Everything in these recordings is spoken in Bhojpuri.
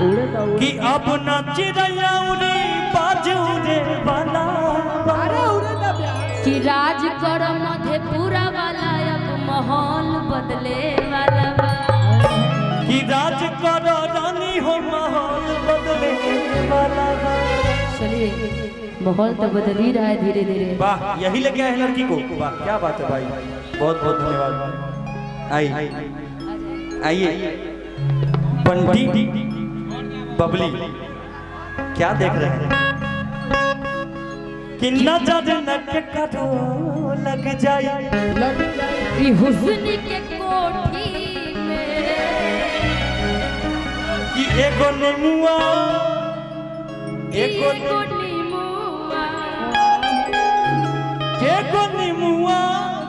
कि अब न चिड़ैया उड़ी बाजू रे वाला कि राज कर मधेपुरा वाला अब माहौल बदले वाला बा कि राज कर रानी हो माहौल बदले वाला बा। चलिए माहौल तो बदल ही रहा है धीरे धीरे। वाह यही लेके आए लड़की को। वाह क्या बात है भाई बहुत बहुत धन्यवाद। आइए बंटी बबली क्या देख रहे हैं कि नजर न के करो लग जाए हुस्न के कोठी में कि एगो नेमुआ एगो निमुआ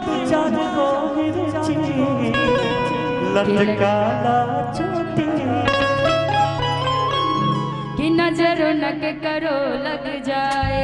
तू चाँद को मिर्ची लटकाला चोटी कि नजरों न के करो लग जाए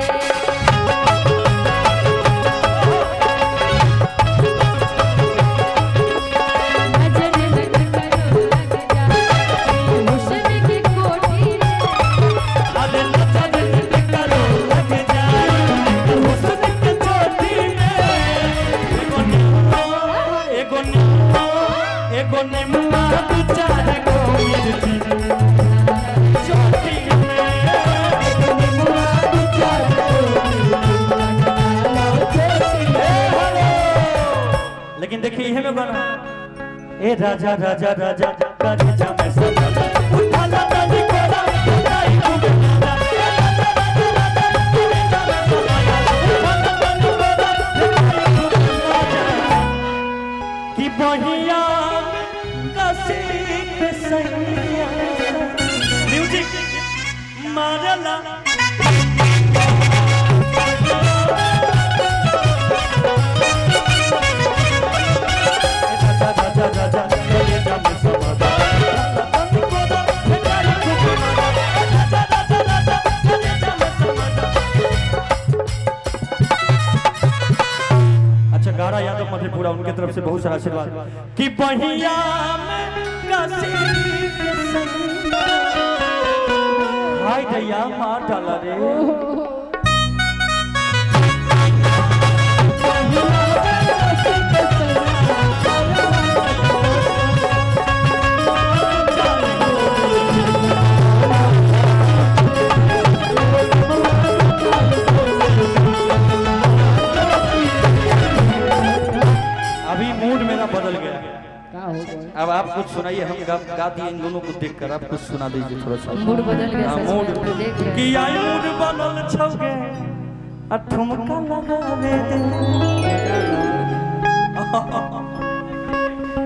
लेकिन देखिए यह में गाना ए राजा राजा राजा राजा में सदा उठा ला दादी कोला उठाई खूब नादा कि बहिया कसी पे सैया म्यूजिक मारला यादव मधेपुरा उनके तरफ से बहुत सारा आशीर्वाद कि बहिया में कसी हाय दैया मार डाला रे बदल गया। अब आप कुछ सुनाइए हम गा दिए इन दोनों को देखकर आप कुछ सुना दीजिए थोड़ा सा। मूड बदल गया मूड कि आयु बदल छौगे ठुमका लगावे दे